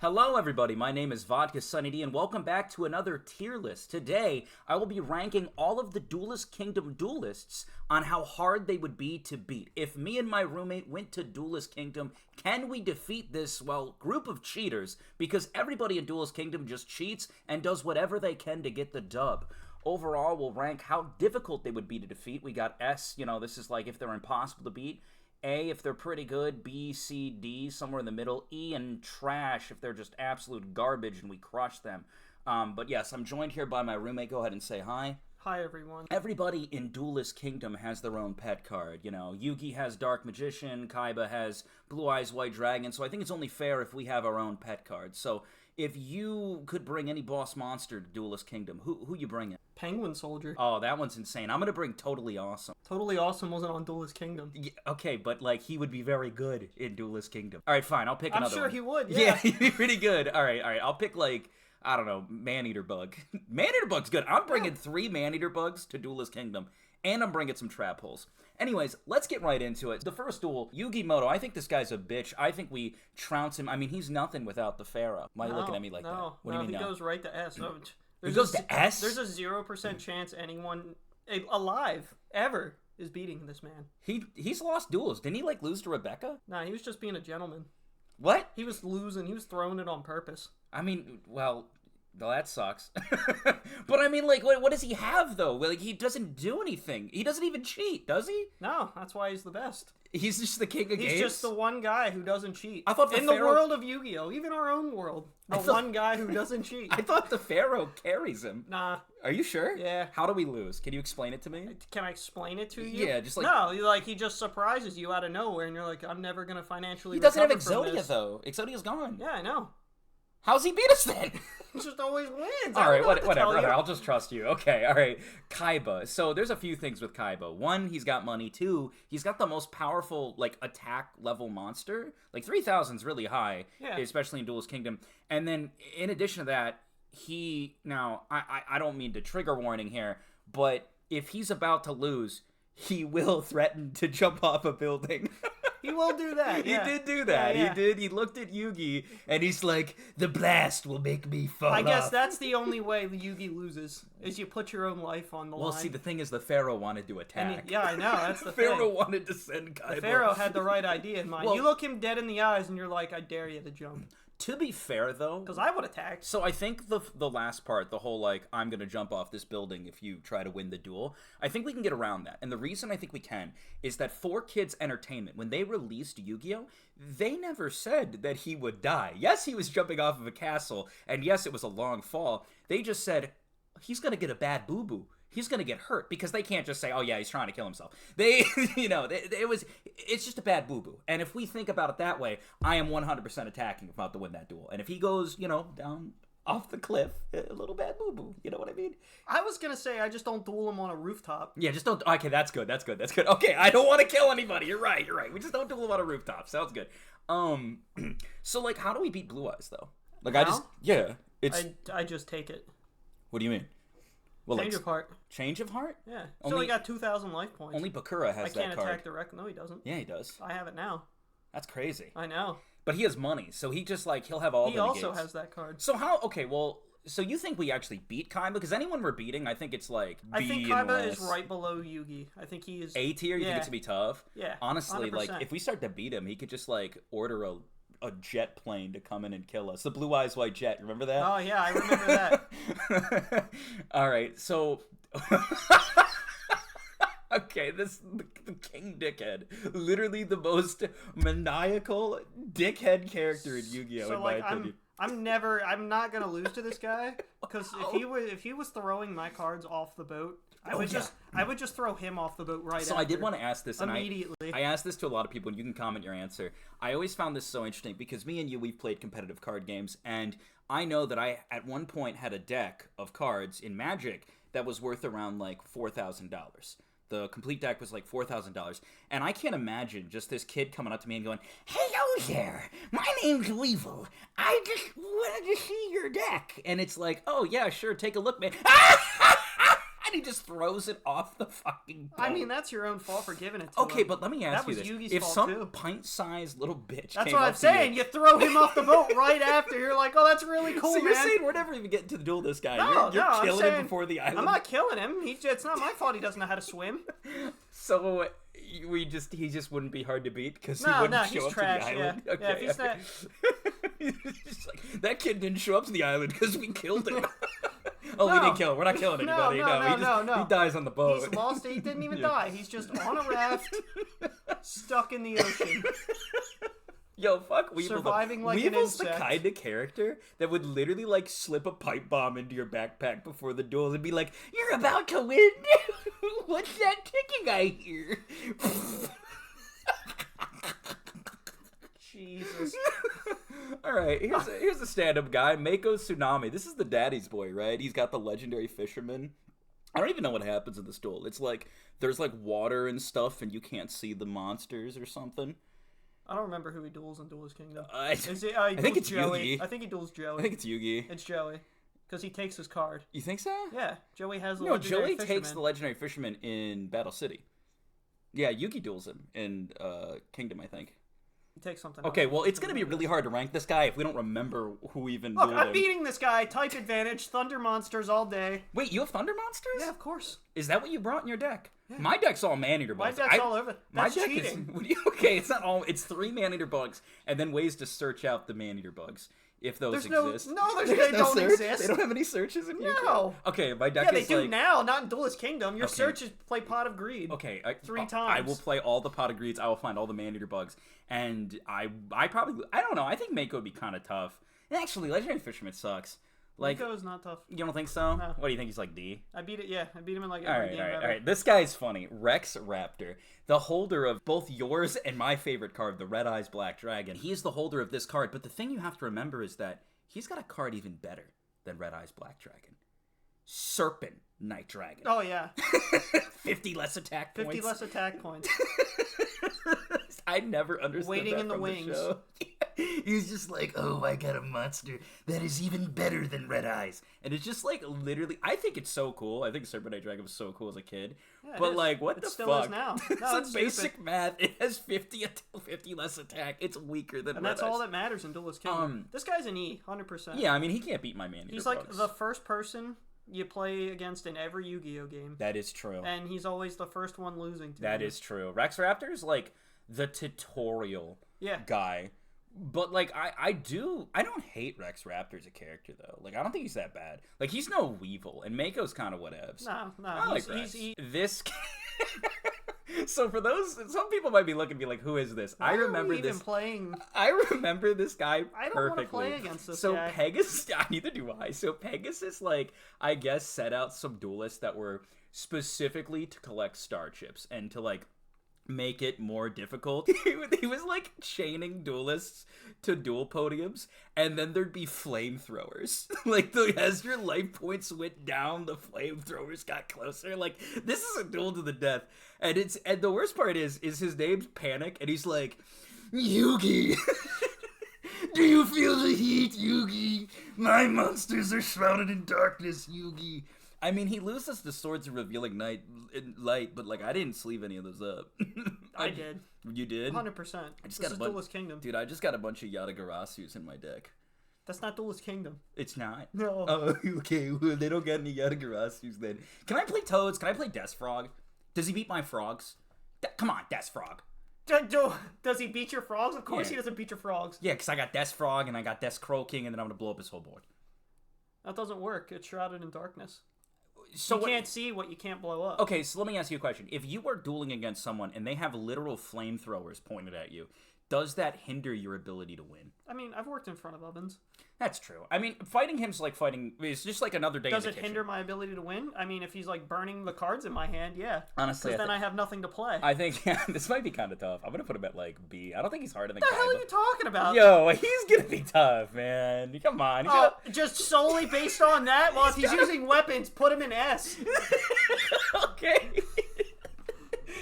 Hello everybody, my name is VodkaSunnyD and welcome back to another tier list. Today, I will be ranking all of the Duelist Kingdom Duelists on how hard they would be to beat. If me and my roommate went to Duelist Kingdom, can we defeat this, well, group of cheaters? Because everybody in Duelist Kingdom just cheats and does whatever they can to get the dub. Overall, we'll rank how difficult they would be to defeat. We got S, this is like if they're impossible to beat. A, if they're pretty good. B, C, D, somewhere in the middle. E, and trash if they're just absolute garbage and we crush them. But yes, I'm joined here by my roommate. Go ahead and say hi. Hi, everyone. Everybody in Duelist Kingdom has their own pet card. Yugi has Dark Magician, Kaiba has Blue Eyes White Dragon, so I think it's only fair if we have our own pet cards. So if you could bring any boss monster to Duelist Kingdom, who you bringing? Penguin Soldier. Oh, that one's insane. I'm gonna bring Totally Awesome. Totally Awesome wasn't on Duelist Kingdom. Yeah, okay, but he would be very good in Duelist Kingdom. All right, fine. I'll pick another one. I'm sure he would. Yeah, he'd be pretty good. All right. I'll pick I don't know, Maneater Bug. Maneater Bug's good. I'm bringing 3 Maneater Bugs to Duelist Kingdom, and I'm bringing some Trap Holes. Anyways, let's get right into it. The first duel, Yugimoto. I think this guy's a bitch. I think we trounce him. I mean, he's nothing without the Pharaoh. Why are you looking at me like that? What do you mean he goes right to S. He goes to S? There's a 0% chance anyone alive ever is beating this man. He's lost duels. Didn't he lose to Rebecca? Nah, he was just being a gentleman. What? He was losing. He was throwing it on purpose. I mean, well, that sucks. But I mean, what does he have, though? He doesn't do anything. He doesn't even cheat, does he? No, that's why he's the best. He's just the king of games? He's just the one guy who doesn't cheat. I thought in the world of Yu-Gi-Oh! Even our own world. One guy who doesn't cheat. I thought the Pharaoh carries him. Nah. Are you sure? Yeah. How do we lose? Can you explain it to me? Can I explain it to you? Yeah, just No, he just surprises you out of nowhere, and you're like, I'm never going to financially He doesn't have recover Exodia, though. Exodia's gone. Yeah, I know. How's he beat us then? He just always wins. Alright, whatever. I'll just trust you. Okay, alright. Kaiba. So there's a few things with Kaiba. 1, he's got money. 2, he's got the most powerful, attack level monster. 3,000's really high, especially in Duelist Kingdom. And then, in addition to that, now, I don't mean to trigger warning here, but if he's about to lose, he will threaten to jump off a building. He will do that. Yeah. He did do that. Yeah. He did. He looked at Yugi, and he's like, the blast will make me fall I guess off. that's the only way Yugi loses, is you put your own life on the line. Well, see, the thing is, the Pharaoh wanted to attack. I know, that's the Pharaoh thing. wanted to send Kaiba. The Pharaoh had the right idea in mind. Well, you look him dead in the eyes, and you're like, I dare you to jump. To be fair, though... Because I would attack. So I think the last part, the whole, I'm going to jump off this building if you try to win the duel, I think we can get around that. And the reason I think we can is that 4Kids Entertainment, when they released Yu-Gi-Oh!, they never said that he would die. Yes, he was jumping off of a castle, and yes, it was a long fall. They just said, he's going to get a bad boo-boo. He's going to get hurt, because they can't just say, oh yeah, he's trying to kill himself. It's just a bad boo-boo. And if we think about it that way, I am 100% attacking him about to win that duel. And if he goes, down off the cliff, a little bad boo-boo. You know what I mean? I was going to say, I just don't duel him on a rooftop. Yeah, just don't. Okay, that's good. Okay, I don't want to kill anybody. You're right. We just don't duel him on a rooftop. Sounds good. So, how do we beat Blue Eyes, though? I just take it. What do you mean? Well, Change of heart. Change of heart? Yeah. So he got 2,000 life points. Only Bakura has that card. I can't attack direct. No, he doesn't. Yeah, he does. I have it now. That's crazy. I know. But he has money, so he just, he'll have all the negates. He also has that card. So so you think we actually beat Kaiba? Because anyone we're beating, I think it's B I think Kaiba is right below Yugi. I think he is... A tier? You think it's going to be tough? Yeah, honestly, 100%. If we start to beat him, he could just, order a jet plane to come in and kill us. The Blue Eyes White Jet. Remember that? Oh, yeah, I remember that. All right, so... Okay, the King Dickhead. Literally the most maniacal dickhead character in Yu-Gi-Oh! So, in my opinion. I'm not gonna lose to this guy, because if he was throwing my cards off the boat, I would just throw him off the boat right So after. I did want to ask this, and immediately. I asked this to a lot of people, and you can comment your answer. I always found this so interesting, because me and you, we've played competitive card games, and I know that I, at one point, had a deck of cards in Magic that was worth around, $4,000. The complete deck was $4,000. And I can't imagine just this kid coming up to me and going, hello there, my name's Weevil. I just wanted to see your deck. And it's oh yeah, sure, take a look, man. And he just throws it off the fucking boat. I mean, that's your own fault for giving it to him. Okay, but let me ask you That this. was Yugi's If fault, some too. pint-sized little bitch That's came what up I'm to saying. You throw him off the boat right after. You're like, oh, that's really cool, So man. you're saying we're never even getting to duel this guy. No, you're I'm killing saying, him before the island. I'm not killing him. It's not my fault he doesn't know how to swim. So he just wouldn't be hard to beat because he No, wouldn't no, show he's up trash, to the island. yeah. Okay, Yeah, if he's okay. He's just like, that kid didn't show up to the island because we killed him. Oh, we No. didn't kill him. We're not killing anybody. No. He dies on the boat. He's lost. He didn't even Yeah. die. He's just on a raft, stuck in the ocean. Yo, fuck Weevil. Surviving like an Weevil's the insect. kind of character that would literally like slip a pipe bomb into your backpack before the duel and be like, "You're about to win. What's that ticking I hear?" Jesus. All right, here's a stand-up guy, Mako Tsunami. This is the daddy's boy, right? He's got the legendary fisherman. I don't even know what happens in this duel. It's like there's like water and stuff, and you can't see the monsters or something. I don't remember who he duels in Duelist Kingdom. I He think it's Joey. Yugi. I think he duels Joey. think it's Yugi. It's Joey. Because he takes his card. You think so? Yeah, Joey has the No, legendary Joey takes fisherman. the legendary fisherman in Battle City. Yeah, Yugi duels him in Kingdom, I think. He takes something Okay, else. well, it's gonna be really hard to rank this guy if we don't remember who even Look, dueled I'm him. beating this guy. Type advantage. Thunder monsters all day. Wait, you have Thunder Monsters? Yeah, of course. Is that what you brought in your deck? My deck's all Man-Eater My bugs. deck's all over. That's my deck cheating. is okay. It's not all. It's 3 Man-Eater bugs, and then ways to search out the Man-Eater bugs if those There's exist. they don't search? exist. They don't have any searches in your No. deck? Okay, my deck Yeah, they is do like. now, not in Duelist Kingdom. Your Okay. search is play Pot of Greed. Okay, 3 I times. will play all the Pot of Greeds. I will find all the Man-Eater bugs, and I probably I don't know. I think Mako would be kind of tough. And actually, Legendary Fisherman sucks. Like, Nico's not tough. you don't think so? No. What do you think? He's like D? I beat it. Yeah, I beat him in like All every right, game all right, ever. all right. This guy's funny. Rex Raptor, the holder of both yours and my favorite card, the Red Eyes Black Dragon. He is the holder of this card, but the thing you have to remember is that he's got a card even better than Red Eyes Black Dragon. Serpent Night Dragon. Oh yeah, 50 less attack points. 50 less attack points. I never understood Waiting that in the from wings. show. He's just like, oh, I got a monster that is even better than Red Eyes. And it's just like, literally, I think it's so cool. I think Serpent Night Dragon was so cool as a kid. Yeah, it but is. like, what It the still fuck? is now. It's No, a it's basic stupid. math. It has 50 less attack. It's weaker than And Red that's Eyes. all that matters in Duelist Kingdom. This guy's an E, 100%. Yeah, I mean, he can't beat my man. He's like the first person you play against in every Yu-Gi-Oh game. That is true. And he's always the first one losing to That him. is true. Rex Raptor's like the tutorial guy. But like I don't hate Rex Raptor as a character though. Like I don't think he's that bad. Like he's no Weevil, and Mako's kind of whatevs. No, I like he's Rex. This. So for those, some people might be looking and be like, "Who is this?" Why I are remember we this. even playing? I remember this guy I don't perfectly. want to play against this so guy. Pegasus, neither do I. So Pegasus, like I guess, set out some duelists that were specifically to collect star chips and to like make it more difficult. He was like chaining duelists to duel podiums, and then there'd be flamethrowers. Like as your life points went down, the flamethrowers got closer. Like this is a duel to the death, and the worst part is his name's Panic, and he's like, Yugi. Do you feel the heat, Yugi? My monsters are shrouded in darkness, Yugi. I mean, he loses the Swords of Revealing Light, but like I didn't sleeve any of those up. I did. You did? 100%. This This is Duelist Kingdom. Dude, I just got a bunch of Yatagarasus in my deck. That's not Duelist Kingdom. It's not. No. Oh, okay. Well, they don't got any Yatagarasus then. Can I play Toads? Can I play Death Frog? Does he beat my frogs? Come on, Death Frog. Does he beat your frogs? Of course Yeah. he doesn't beat your frogs. Yeah, because I got Death Frog and I got Death Crow King, and then I'm going to blow up his whole board. That doesn't work. It's shrouded in darkness. So you can't see what you can't blow up. Okay, so let me ask you a question. If you are dueling against someone and they have literal flamethrowers pointed at you, does that hinder your ability to win? I mean, I've worked in front of ovens. That's true. I mean, fighting him's like fighting. It's just like another day. Does in it the hinder kitchen. my ability to win? I mean, if he's like burning the cards in my hand, yeah. Honestly, because then I have nothing to play. I think this might be kind of tough. I'm gonna put him at like B. I don't think he's harder than. What the hell are Kaiba. you talking about? Yo, he's gonna be tough, man. Come on. Oh, just solely based on that? Well, if he's using weapons, put him in S. Okay.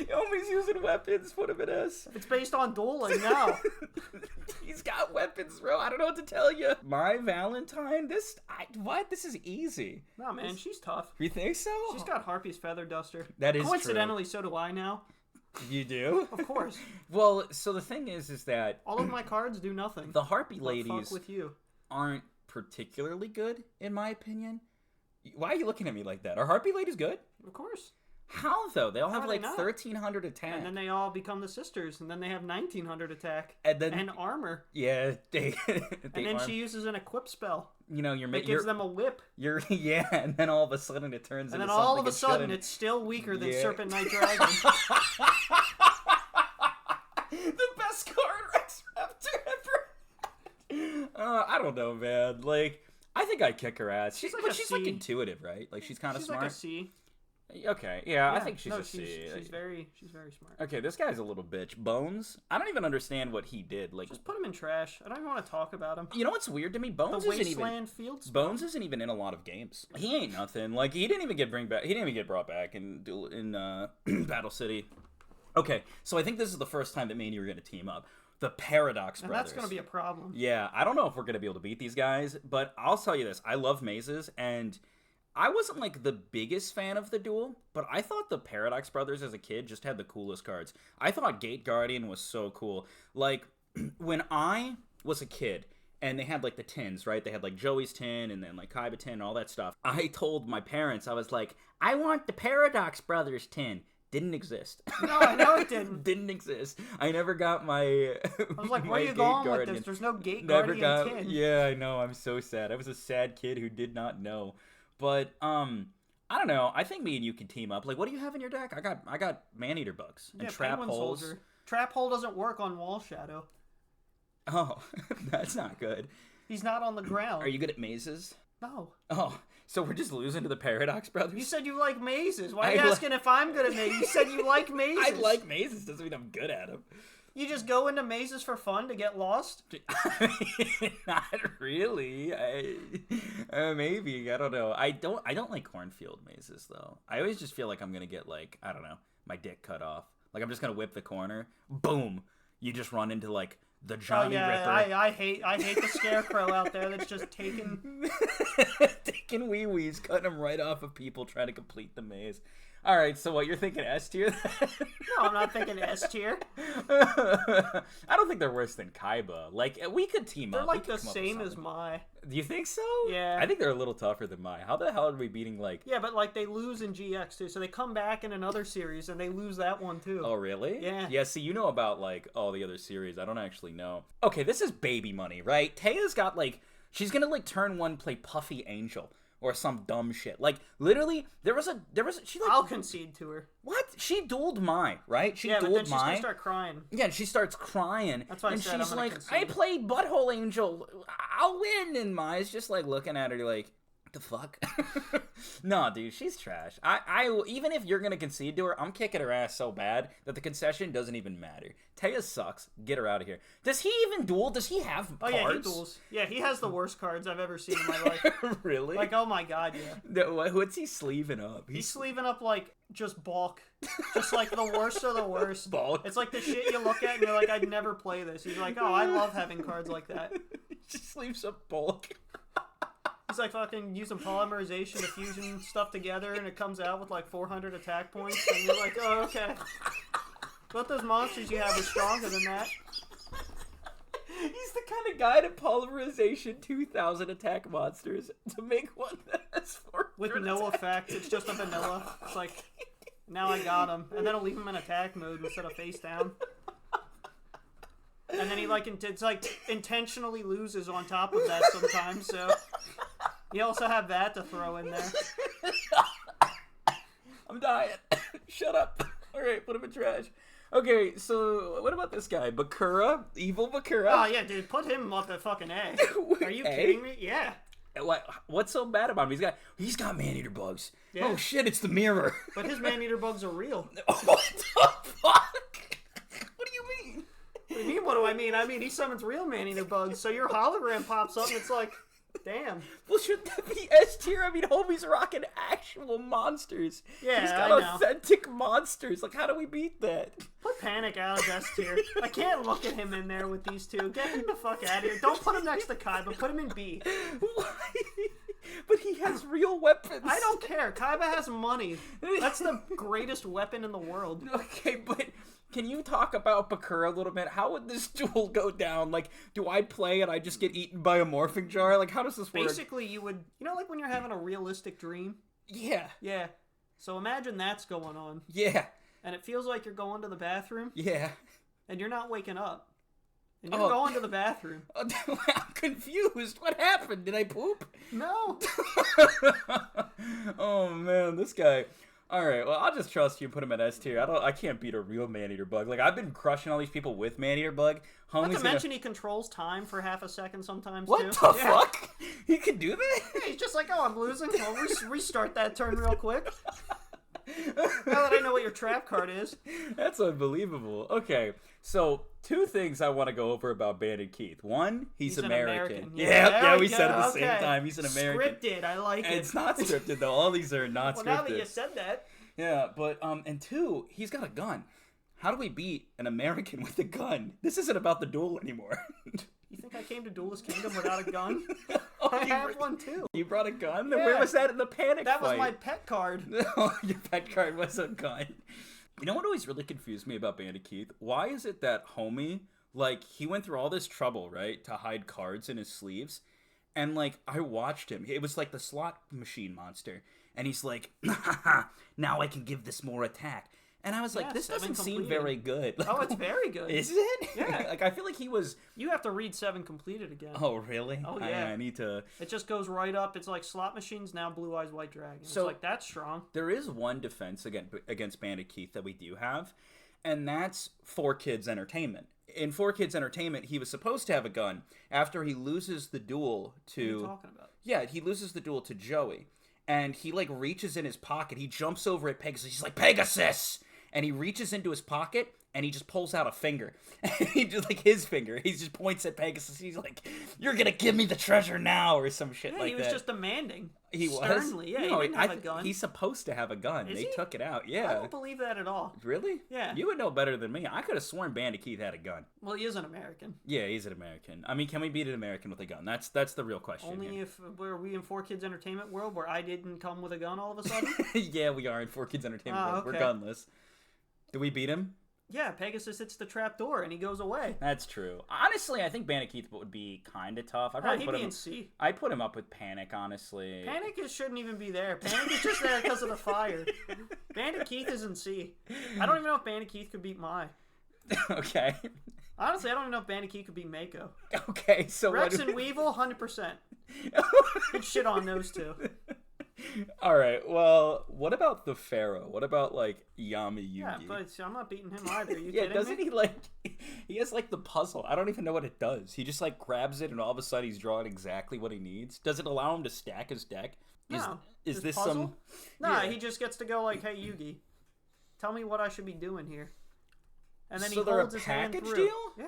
Yomi's using weapons. Put him in S. It's based on dueling now. He's got weapons, bro. I don't know what to tell you. My Valentine. This is easy. No, man, she's tough. You think so? She's got Harpie's feather duster. That is coincidentally, true. So do I now. You do? Of course. Well, so the thing is that all of my cards do nothing. The Harpie ladies fuck with you. Aren't particularly good, in my opinion. Why are you looking at me like that? Are Harpie ladies good? Of course. How though? They all have like 1,300 attack. attack. And then they all become the sisters, and then they have 1,900 attack. And armor. Yeah, and then she uses an equip spell. You know, it gives them a whip. And then all of a sudden it turns into something. And then all of a sudden it's still weaker than Serpent Knight Dragon. The best card Rex Raptor ever. I don't know, man. Like, I think I'd kick her ass. She's like intuitive, right? Like she's kind of smart. Like a C. Okay, yeah, I think she's a C. She's very smart. Okay, this guy's a little bitch. Bones? I don't even understand what he did. Like, just put him in trash. I don't even want to talk about him. You know what's weird to me? Bones Bones isn't even in a lot of games. He ain't nothing. Like, he didn't even get brought back in Battle City. Okay, so I think this is the first time that me and you are going to team up. The Paradox Brothers. That's going to be a problem. Yeah, I don't know if we're going to be able to beat these guys, but I'll tell you this. I love mazes, and I wasn't like the biggest fan of the duel, but I thought the Paradox Brothers as a kid just had the coolest cards. I thought Gate Guardian was so cool. Like, when I was a kid, and they had like the tins, right? They had like Joey's tin and then like Kaiba tin and all that stuff. I told my parents, I was like, I want the Paradox Brothers tin. Didn't exist. No, I know it didn't. Didn't exist. I never got my. I was like, where are you going with this? There's no Gate Guardian tin. Yeah, I know. I'm so sad. I was a sad kid who did not know. But I don't know. I think me and you can team up. Like, what do you have in your deck? I got Man-Eater bugs and Trap Holes. Soldier. Trap Hole doesn't work on Wall Shadow. Oh, that's not good. He's not on the ground. Are you good at mazes? No. Oh, so we're just losing to the Paradox Brothers? You said you like mazes. Why are you asking if I'm good at mazes? You said you like mazes. I like mazes. Doesn't mean I'm good at them. You just go into mazes for fun to get lost? Not really. Maybe. I don't know. I don't like cornfield mazes, though. I always just feel like I'm going to get, like, I don't know, my dick cut off. Like, I'm just going to whip the corner. Boom. You just run into, like, the Johnny Ripper. I hate the scarecrow out there that's just taking wee-wees, cutting them right off of people trying to complete the maze. All right, so what, you're thinking S tier? No, I'm not thinking S tier. I don't think they're worse than Kaiba. Like, we could team up. They're like the same as Mai. Do you think so? Yeah. I think they're a little tougher than Mai. How the hell are we beating, like... Yeah, but, like, they lose in GX, too. So they come back in another series, and they lose that one, too. Oh, really? Yeah. Yeah, see, you know about, like, all the other series. I don't actually know. Okay, this is baby money, right? Taya's got, like... She's gonna, like, turn one, play Puffy Angel. Or some dumb shit. Like, literally, there was a she like... I'll concede to her. What? She dueled Mai, right? She dueled but then she's Mai. gonna start crying. Yeah, and she starts crying. That's why I said she's I'm like, concede. I played Butthole Angel. I'll win. And Mai's just like looking at her like, what the fuck? No, dude, she's trash. I even if you're gonna concede to her, I'm kicking her ass so bad that the concession doesn't even matter. Taya sucks. Get her out of here. Does he even duel? Does he have cards? Oh yeah, he duels. Yeah, he has the worst cards I've ever seen in my life. Really? Like, oh my god, yeah. What's he sleeving up? He's sleeving up like just bulk. Just like the worst of the worst. Bulk. It's like the shit you look at and you're like, I'd never play this. He's like, oh, I love having cards like that. He just sleeves up bulk. He's like fucking using polymerization to fusion stuff together, and it comes out with like 400 attack points, and you're like, oh, okay. But those monsters you have are stronger than that. He's the kind of guy to polymerization 2,000 attack monsters to make one that has 400 with no effect. It's just a vanilla. It's like, now I got him. And then I'll leave him in attack mode instead of face down. And then he like intentionally loses on top of that sometimes, so you also have that to throw in there. I'm dying. Shut up. Alright, put him in trash. Okay, so what about this guy? Bakura? Evil Bakura? Oh yeah, dude, put him up at fucking A. Are you kidding me? Yeah. What's so bad about him? He's got Man-Eater bugs. Yeah. Oh shit, it's the mirror. But his Man-Eater bugs are real. What the fuck? What do you mean? What do you mean, what do I mean? I mean, he summons real Man-Eater bugs, so your hologram pops up and it's like, Damn. Well, should that be S tier? I mean, homie's rocking actual monsters. Yeah, He's got I know. authentic monsters. Like, how do we beat that? Put Panic out of S tier. I can't look at him in there with these two. Get him the fuck out of here. Don't put him next to Kaiba. Put him in B. Why? But he has real weapons. I don't care. Kaiba has money. That's the greatest weapon in the world. Okay, but can you talk about Bakura a little bit? How would this duel go down? Like, do I play and I just get eaten by a morphing jar? Like, how does this work? Basically, you would... You know, like when you're having a realistic dream? Yeah. Yeah. So imagine that's going on. Yeah. And it feels like you're going to the bathroom. Yeah. And you're not waking up. And you're going to the bathroom. I'm confused. What happened? Did I poop? No. Oh, man, this guy... Alright, well, I'll just trust you and put him at S tier. I can't beat a real man-eater bug. Like, I've been crushing all these people with man-eater bug. Not to mention he controls time for half a second sometimes, what too. What the fuck? He can do that? Yeah, he's just like, oh, I'm losing. I'll restart that turn real quick. Now that I know what your trap card is. That's unbelievable. Okay, so 2 things I want to go over about Bandit Keith. One, he's American. Yeah, we said it at the same time. He's an American. Scripted, I like it. It's not scripted, though. All these are not scripted. Well, now that you said that. Yeah, but, and 2, he's got a gun. How do we beat an American with a gun? This isn't about the duel anymore. You think I came to Duelist Kingdom without a gun? Oh, I have one too. You brought a gun? Yeah. Where was that in the panic That fight? was my pet card. Oh, your pet card was a gun. You know what always really confused me about Bandit Keith? Why is it that homie, like, he went through all this trouble, right, to hide cards in his sleeves? And, like, I watched him. It was like the slot machine monster. And he's like, now I can give this more attack. And I was like, this doesn't seem very good. Like, oh, it's very good. Is it? Yeah. Like, I feel like he was... You have to read 7 completed again. Oh, really? Oh, yeah. I need to... It just goes right up. It's like slot machines, now Blue Eyes White Dragon. So, it's like, that's strong. There is one defense against Bandit Keith that we do have, and that's 4Kids Entertainment. In 4Kids Entertainment, he was supposed to have a gun after he loses the duel to... What are you talking about? Yeah, he loses the duel to Joey. And he, like, reaches in his pocket. He jumps over at Pegasus. He's like, Pegasus! And he reaches into his pocket, and he just pulls out a finger. He just, like, his finger. He just points at Pegasus. He's like, you're gonna give me the treasure now, or some shit like that. He was just demanding. He was? Sternly. Yeah, no, he didn't have a gun. He's supposed to have a gun. They took it out, yeah. I don't believe that at all. Really? Yeah. You would know better than me. I could have sworn Bandit Keith had a gun. Well, he is an American. Yeah, he's an American. I mean, can we beat an American with a gun? That's the real question. Only here. if we in 4Kids Entertainment world where I didn't come with a gun all of a sudden? Yeah, we are in 4Kids Entertainment world. Okay. We're gunless. Do we beat him? Yeah, Pegasus hits the trap door and he goes away. That's true. Honestly, I think Bandit Keith would be kind of tough. He'd be in C. I'd put him up with Panic, honestly. Panic shouldn't even be there. Panic is just there because of the fire. Bandit Keith is in C. I don't even know if Bandit Keith could beat Mai. Okay. Honestly, I don't even know if Bandit Keith could beat Mako. Okay, so Rex and Weevil, 100%. Good shit on those two. All right. Well, what about the Pharaoh? What about like Yami Yugi? Yeah, but I'm not beating him either. Are you yeah, kidding doesn't me? he like? He has like the puzzle. I don't even know what it does. He just like grabs it, and all of a sudden he's drawing exactly what he needs. Does it allow him to stack his deck? No. Is this puzzle? some? Nah, Yeah. he just gets to go like, "Hey Yugi, tell me what I should be doing here," and then So he they're holds a his hand package through. deal? Yeah.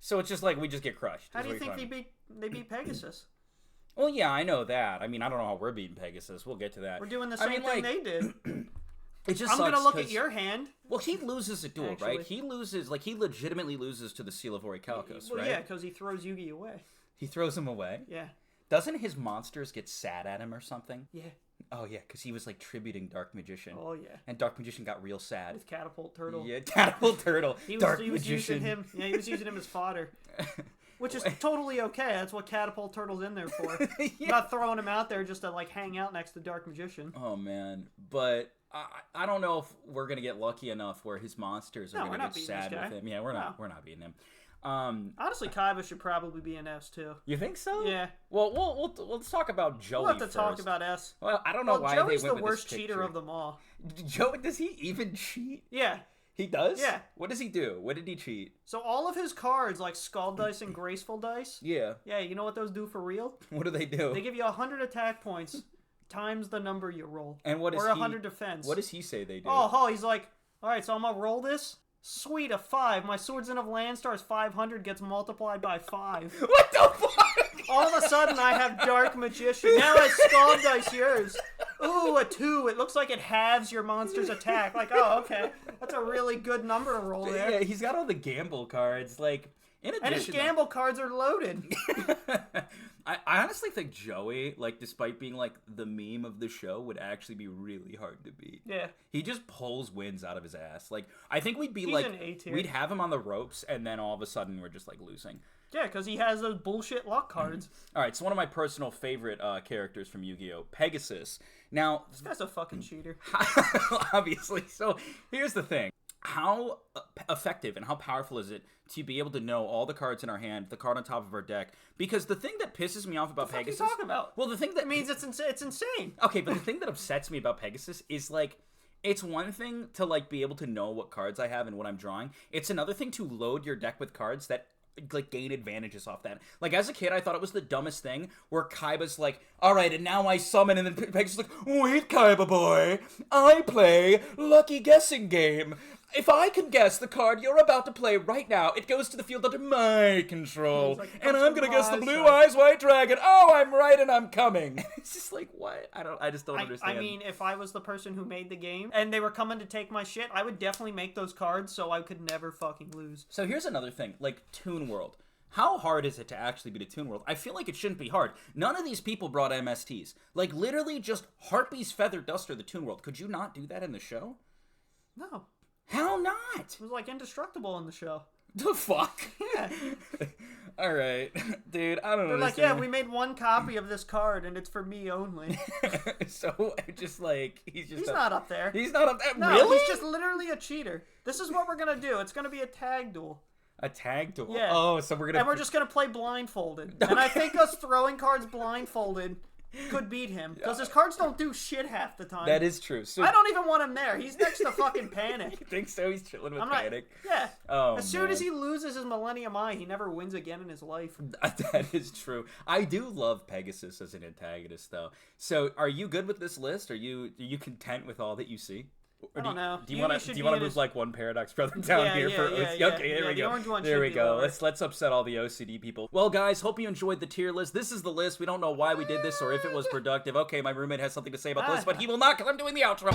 So it's just like we just get crushed. How is do you what you're think telling me. they beat Pegasus? Well, yeah, I know that. I mean, I don't know how we're beating Pegasus. We'll get to that. We're doing the same thing they did. It just I'm sucks gonna look 'cause- at your hand. Well, he loses a duel, Actually. right? He loses, like, he legitimately loses to the Seal of Orichalcos, Well, right? yeah, because he throws Yugi away. He throws him away. Yeah. Doesn't his monsters get sad at him or something? Yeah. Oh, yeah, because he was, like, tributing Dark Magician. Oh yeah. And Dark Magician got real sad. With Catapult Turtle. Yeah, Catapult Turtle. He was Magician. using him. Yeah, he was using him as fodder. Which is totally okay. That's what Catapult Turtle's in there for. Yeah. Not throwing him out there just to like hang out next to Dark Magician. Oh, man. But I don't know if we're going to get lucky enough where his monsters are No, going we're to not get beating this sad guy. with him. Yeah, we're not beating him. Honestly, Kaiba should probably be an S too. You think so? Yeah. Well, let's talk about Joey We'll have to first. talk about S. Well, I don't know why Joey's they the went with worst this cheater picture. of them all. Joey, does he even cheat? Yeah. He does? Yeah. What does he do? What did he cheat? So all of his cards, like Skull Dice and Graceful Dice, Yeah. yeah, you know what those do for real? What do they do? They give you 100 attack points times the number you roll. And what is or he? 100 defense. What does he say they do? Oh, he's like, all right, so I'm gonna roll this. Sweet, a 5. My Swords in of Landstar is 500, gets multiplied by 5. What the fuck? All of a sudden, I have Dark Magician. Now I Scald Dice yours. Ooh, a 2. It looks like it halves your monster's attack. Like, oh, okay. That's a really good number to roll there. Yeah, he's got all the gamble cards. Like, in addition, and his gamble cards are loaded. I honestly think Joey, like, despite being, like, the meme of the show, would actually be really hard to beat. Yeah. He just pulls wins out of his ass. Like, I think we'd be, He's like, an A tier. we'd have him on the ropes, and then all of a sudden we're just, like, losing. Yeah, because he has those bullshit luck cards. All right, so one of my personal favorite characters from Yu-Gi-Oh! Pegasus. Now... This guy's a fucking cheater. Obviously. So, here's the thing. How effective and how powerful is it to be able to know all the cards in our hand, the card on top of our deck? Because the thing that pisses me off about Pegasus... What are you talking about? Well, the thing that... means it's insane. Okay, but the thing that upsets me about Pegasus is, like... It's one thing to, like, be able to know what cards I have and what I'm drawing. It's another thing to load your deck with cards that... like, gain advantages off that. Like, as a kid, I thought it was the dumbest thing, where Kaiba's like, alright, and now I summon, and then Pegasus is like, wait, Kaiba boy, I play Lucky Guessing Game. If I can guess the card you're about to play right now, it goes to the field under my control, like, and I'm gonna guess the Blue Eyes White Dragon. Oh, I'm right, and I'm coming. It's just like, what? I just don't understand. I mean, if I was the person who made the game, and they were coming to take my shit, I would definitely make those cards so I could never fucking lose. So here's another thing, like Toon World. How hard is it to actually beat a Toon World? I feel like it shouldn't be hard. None of these people brought MSTs. Like, literally just Harpie's Feather Duster, the Toon World. Could you not do that in the show? No. How not? It was, like, indestructible in the show. The fuck? Yeah. Alright. Dude, I don't know. They're like, yeah, we made one copy of this card, and it's for me only. So, just like, he's not up there. He's not up there? No, really? he's just literally a cheater. This is what we're gonna do. It's gonna be a tag duel. A tag duel? Yeah. Oh, so we're gonna... And we're just gonna play blindfolded. Okay. And I think us throwing cards blindfolded could beat him. Because his cards don't do shit half the time. That is true. So... I don't even want him there. He's next to fucking Panic. You think so? He's chilling with I'm Panic? Yeah. Oh, as soon as he loses his Millennium Eye, he never wins again in his life. That is true. I do love Pegasus as an antagonist, though. So, are you good with this list? Are you content with all that you see? Or I don't know. Do you want to move like one Paradox Brother down here for? Okay, there we the go. orange one There we should be go. lower. Let's upset all the OCD people. Well, guys, hope you enjoyed the tier list. This is the list. We don't know why we did this or if it was productive. Okay, my roommate has something to say about this, but he will not because I'm doing the outro.